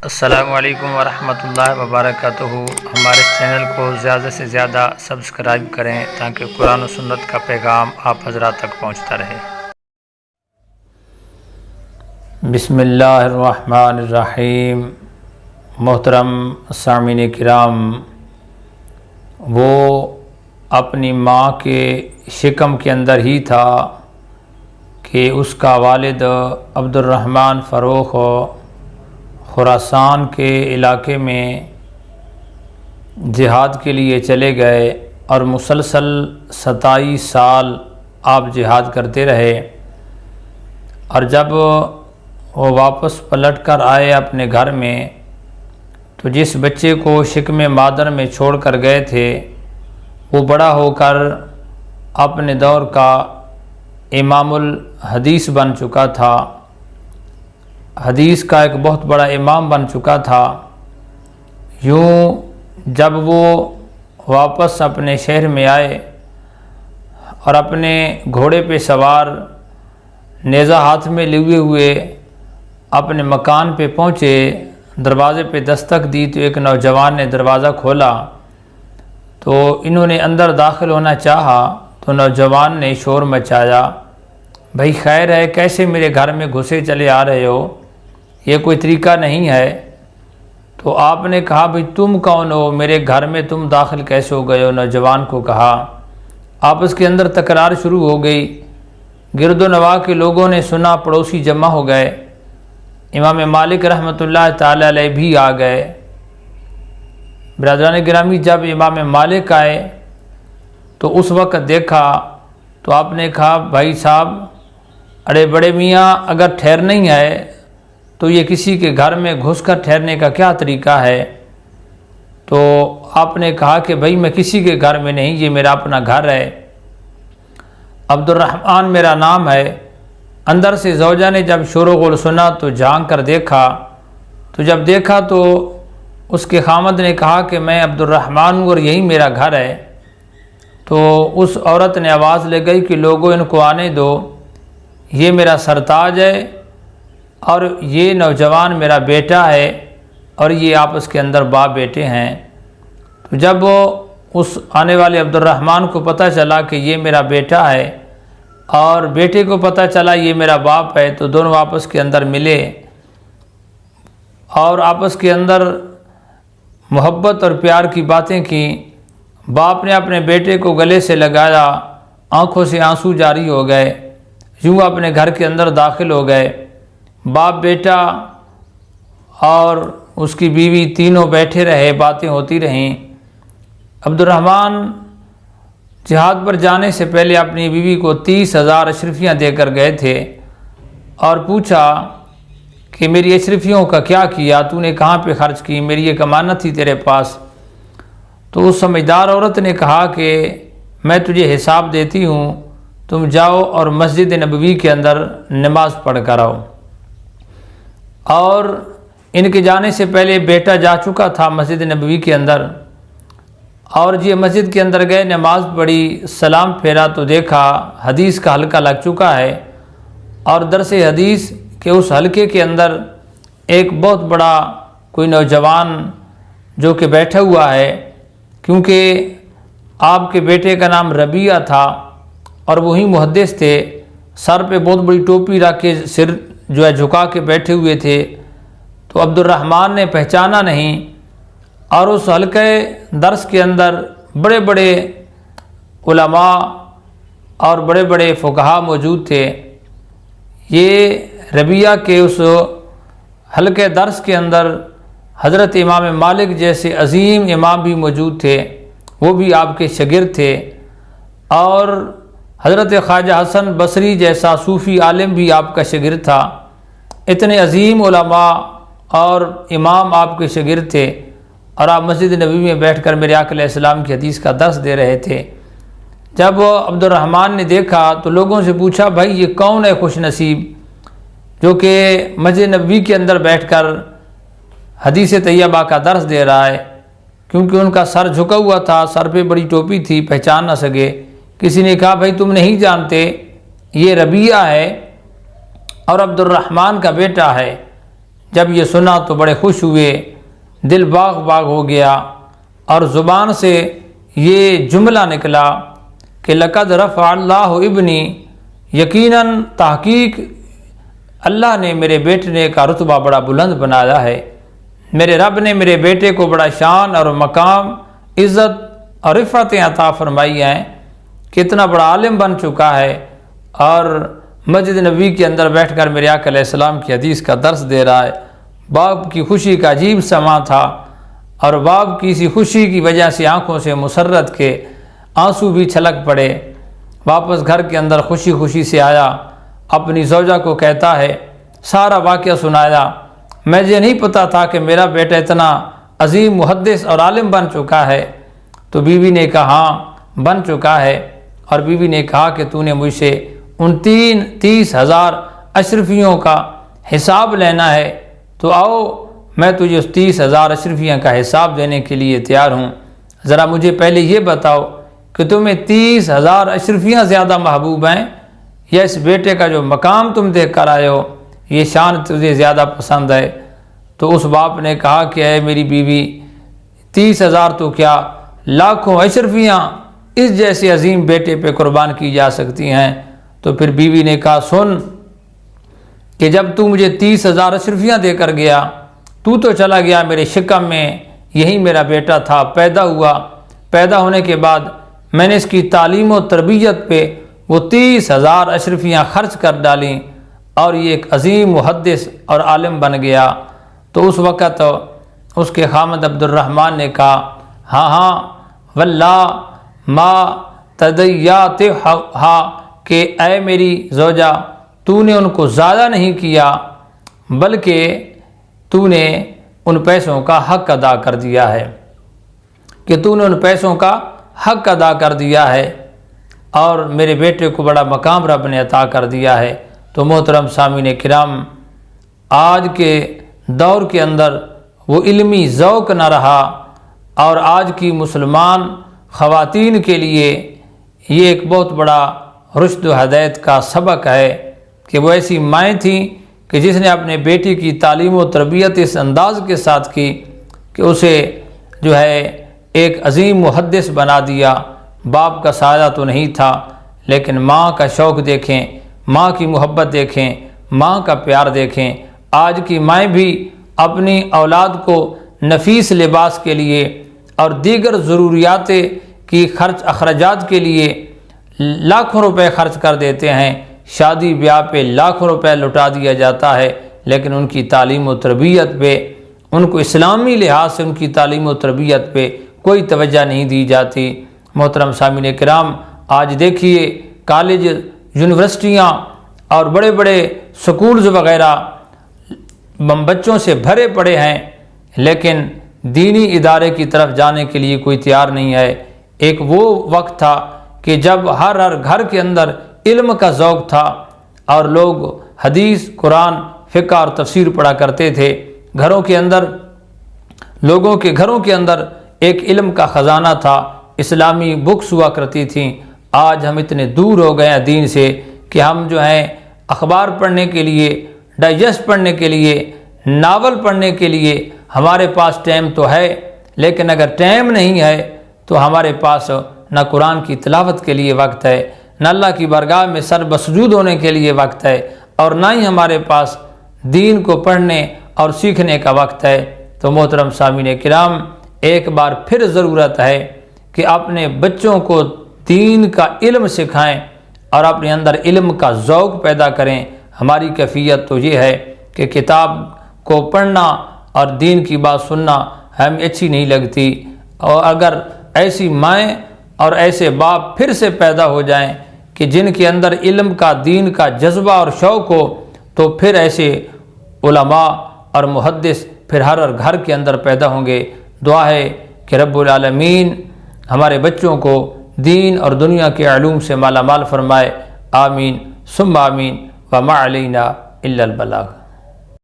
السلام علیکم ورحمۃ اللہ وبرکاتہ۔ ہمارے چینل کو زیادہ سے زیادہ سبسکرائب کریں تاکہ قرآن و سنت کا پیغام آپ حضرات تک پہنچتا رہے۔ بسم اللہ الرحمن الرحیم۔ محترم سامعین کرام، وہ اپنی ماں کے شکم کے اندر ہی تھا کہ اس کا والد عبد الرحمن فروخ خراسان کے علاقے میں جہاد کے لیے چلے گئے اور مسلسل 27 سال آپ جہاد کرتے رہے، اور جب وہ واپس پلٹ کر آئے اپنے گھر میں تو جس بچے کو شکم مادر میں چھوڑ کر گئے تھے وہ بڑا ہو کر اپنے دور کا امام الحدیث بن چکا تھا، حدیث کا ایک بہت بڑا امام بن چکا تھا۔ یوں جب وہ واپس اپنے شہر میں آئے اور اپنے گھوڑے پہ سوار نیزہ ہاتھ میں لیے ہوئے اپنے مکان پہ پہنچے، دروازے پہ دستک دی تو ایک نوجوان نے دروازہ کھولا تو انہوں نے اندر داخل ہونا چاہا تو نوجوان نے شور مچایا، بھائی خیر ہے، کیسے میرے گھر میں گھسے چلے آ رہے ہو، یہ کوئی طریقہ نہیں ہے۔ تو آپ نے کہا بھئی تم کون ہو، میرے گھر میں تم داخل کیسے ہو گئے ہو؟ نوجوان کو کہا۔ آپس کے اندر تکرار شروع ہو گئی، گرد و نواح کے لوگوں نے سنا، پڑوسی جمع ہو گئے، امام مالک رحمۃ اللہ تعالی علیہ بھی آ گئے۔ برادران گرامی، جب امام مالک آئے تو اس وقت دیکھا تو آپ نے کہا بھائی صاحب، ارے بڑے میاں، اگر ٹھہرنا ہی ہے تو یہ کسی کے گھر میں گھس کر ٹھہرنے کا کیا طریقہ ہے؟ تو آپ نے کہا کہ بھائی میں کسی کے گھر میں نہیں، یہ میرا اپنا گھر ہے، عبد الرحمن میرا نام ہے۔ اندر سے زوجہ نے جب شور و غل سنا تو جھانک کر دیکھا، تو جب دیکھا تو اس کے خامد نے کہا کہ میں عبد الرحمن ہوں اور یہی میرا گھر ہے۔ تو اس عورت نے آواز لگائی کہ لوگوں ان کو آنے دو، یہ میرا سرتاج ہے اور یہ نوجوان میرا بیٹا ہے، اور یہ آپس کے اندر باپ بیٹے ہیں۔ تو جب اس آنے والے عبد الرحمن کو پتہ چلا کہ یہ میرا بیٹا ہے اور بیٹے کو پتہ چلا یہ میرا باپ ہے، تو دونوں آپس کے اندر ملے اور آپس کے اندر محبت اور پیار کی باتیں کی۔ باپ نے اپنے بیٹے کو گلے سے لگایا، آنکھوں سے آنسو جاری ہو گئے، یوں اپنے گھر کے اندر داخل ہو گئے۔ باپ بیٹا اور اس کی بیوی تینوں بیٹھے رہے، باتیں ہوتی رہیں۔ عبد الرحمن جہاد پر جانے سے پہلے اپنی بیوی کو 30,000 اشرفیاں دے کر گئے تھے اور پوچھا کہ میری اشرفیوں کا کیا کیا، تو نے کہاں پہ خرچ کی، میری ایک امانت تھی تیرے پاس۔ تو اس سمجھدار عورت نے کہا کہ میں تجھے حساب دیتی ہوں، تم جاؤ اور مسجد نبوی کے اندر نماز پڑھ کر آؤ۔ اور ان کے جانے سے پہلے بیٹا جا چکا تھا مسجد نبوی کے اندر، اور یہ مسجد کے اندر گئے، نماز پڑھی، سلام پھیرا تو دیکھا حدیث کا حلقہ لگ چکا ہے، اور درس حدیث کے اس حلقے کے اندر ایک بہت بڑا کوئی نوجوان جو کہ بیٹھا ہوا ہے، کیونکہ آپ کے بیٹے کا نام ربیعہ تھا اور وہی محدث تھے، سر پہ بہت بڑی ٹوپی رکھ کے سر جو ہے جھکا کے بیٹھے ہوئے تھے۔ تو عبد الرحمن نے پہچانا نہیں، اور اس حلقے درس کے اندر بڑے بڑے علماء اور بڑے بڑے فقہا موجود تھے۔ یہ ربیعہ کے اس حلقے درس کے اندر حضرت امام مالک جیسے عظیم امام بھی موجود تھے، وہ بھی آپ کے شاگرد تھے، اور حضرت خواجہ حسن بصری جیسا صوفی عالم بھی آپ کا شاگرد تھا۔ اتنے عظیم علماء اور امام آپ کے شاگرد تھے، اور آپ مسجد نبوی میں بیٹھ کر میرے آقا علیہ السلام کی حدیث کا درس دے رہے تھے۔ جب عبد الرحمن نے دیکھا تو لوگوں سے پوچھا بھائی یہ کون ہے خوش نصیب جو کہ مسجد نبوی کے اندر بیٹھ کر حدیث طیبہ کا درس دے رہا ہے؟ کیونکہ ان کا سر جھکا ہوا تھا، سر پہ بڑی ٹوپی تھی، پہچان نہ سکے۔ کسی نے کہا بھائی تم نہیں جانتے، یہ ربیعہ ہے اور عبد الرحمن کا بیٹا ہے جب یہ سنا تو بڑے خوش ہوئے، دل باغ باغ ہو گیا، اور زبان سے یہ جملہ نکلا کہ لقد رفع اللہ ابنی، یقیناً تحقیق اللہ نے میرے بیٹے کا رتبہ بڑا بلند بنایا ہے، میرے رب نے میرے بیٹے کو بڑا شان اور مقام، عزت اور رفعتیں عطا فرمائی ہیں، کتنا بڑا عالم بن چکا ہے، اور مسجد نبوی کے اندر بیٹھ کر میرے آقا علیہ السلام کی حدیث کا درس دے رہا ہے۔ باپ کی خوشی کا عجیب سما تھا، اور باپ کی اسی خوشی کی وجہ سے آنکھوں سے مسرت کے آنسو بھی چھلک پڑے۔ واپس گھر کے اندر خوشی خوشی سے آیا، اپنی زوجہ کو کہتا ہے، سارا واقعہ سنایا، مجھے نہیں پتا تھا کہ میرا بیٹا اتنا عظیم محدث اور عالم بن چکا ہے۔ تو بیوی نے کہا ہاں بن چکا ہے، اور بیوی نے کہا کہ تو نے مجھ سے ان 30,000 اشرفیوں کا حساب لینا ہے، تو آؤ میں تجھے اس 30,000 اشرفیوں کا حساب دینے کے لیے تیار ہوں۔ ذرا مجھے پہلے یہ بتاؤ کہ تمہیں 30,000 اشرفیاں زیادہ محبوب ہیں، یا اس بیٹے کا جو مقام تم دیکھ کر آئے ہو یہ شان تجھے زیادہ پسند ہے؟ تو اس باپ نے کہا کہ اے میری بیوی، 30,000 تو کیا، لاکھوں اشرفیاں اس جیسے عظیم بیٹے پہ قربان کی جا سکتی ہیں۔ تو پھر بیوی نے کہا سن کہ جب تو مجھے 30,000 اشرفیاں دے کر گیا، تو چلا گیا میرے شکم میں، یہی میرا بیٹا تھا، پیدا ہوا، پیدا ہونے کے بعد میں نے اس کی تعلیم و تربیت پہ وہ 30,000 اشرفیاں خرچ کر ڈالیں، اور یہ ایک عظیم محدث اور عالم بن گیا۔ تو اس وقت اس کے خامد عبد الرحمن نے کہا ہاں واللہ ما تضیعتھا، کہ اے میری زوجہ، تو نے ان کو ضائع نہیں کیا، بلکہ تو نے ان پیسوں کا حق ادا کر دیا ہے، کہ تو نے ان پیسوں کا حق ادا کر دیا ہے، اور میرے بیٹے کو بڑا مقام رب نے عطا کر دیا ہے۔ تو محترم سامعین کرام، آج کے دور کے اندر وہ علمی ذوق نہ رہا، اور آج کی مسلمان خواتین کے لیے یہ ایک بہت بڑا رشد و ہدایت کا سبق ہے کہ وہ ایسی مائیں تھیں کہ جس نے اپنے بیٹی کی تعلیم و تربیت اس انداز کے ساتھ کی کہ اسے جو ہے ایک عظیم محدث بنا دیا۔ باپ کا سایہ تو نہیں تھا، لیکن ماں کا شوق دیکھیں، ماں کی محبت دیکھیں، ماں کا پیار دیکھیں۔ آج کی مائیں بھی اپنی اولاد کو نفیس لباس کے لیے اور دیگر ضروریات کی اخراجات کے لیے لاکھوں روپے خرچ کر دیتے ہیں، شادی بیاہ پہ لاکھوں روپے لٹا دیا جاتا ہے، لیکن ان کی تعلیم و تربیت پہ، ان کو اسلامی لحاظ سے ان کی تعلیم و تربیت پہ کوئی توجہ نہیں دی جاتی۔ محترم سامعین کرام، آج دیکھیے کالج، یونیورسٹیاں اور بڑے بڑے سکولز وغیرہ بچوں سے بھرے پڑے ہیں، لیکن دینی ادارے کی طرف جانے کے لیے کوئی تیار نہیں ہے۔ ایک وہ وقت تھا کہ جب ہر گھر کے اندر علم کا ذوق تھا، اور لوگ حدیث، قرآن، فقہ اور تفسیر پڑھا کرتے تھے۔ گھروں کے اندر، لوگوں کے گھروں کے اندر ایک علم کا خزانہ تھا، اسلامی بکس ہوا کرتی تھیں۔ آج ہم اتنے دور ہو گئے ہیں دین سے کہ ہم جو ہیں اخبار پڑھنے کے لیے، ڈائجسٹ پڑھنے کے لیے، ناول پڑھنے کے لیے ہمارے پاس ٹائم تو ہے، لیکن اگر ٹائم نہیں ہے تو ہمارے پاس نہ قرآن کی تلاوت کے لیے وقت ہے، نہ اللہ کی بارگاہ میں سر بسجود ہونے کے لیے وقت ہے، اور نہ ہی ہمارے پاس دین کو پڑھنے اور سیکھنے کا وقت ہے۔ تو محترم سامعین کرام، ایک بار پھر ضرورت ہے کہ اپنے بچوں کو دین کا علم سکھائیں اور اپنے اندر علم کا ذوق پیدا کریں۔ ہماری کیفیت تو یہ ہے کہ کتاب کو پڑھنا اور دین کی بات سننا ہمیں اچھی نہیں لگتی، اور اگر ایسی مائیں اور ایسے باپ پھر سے پیدا ہو جائیں کہ جن کے اندر علم کا، دین کا جذبہ اور شوق ہو، تو پھر ایسے علماء اور محدث پھر ہر گھر کے اندر پیدا ہوں گے۔ دعا ہے کہ رب العالمین ہمارے بچوں کو دین اور دنیا کے علوم سے مالا مال فرمائے، آمین ثم آمین، وما علینا الا البلاغ۔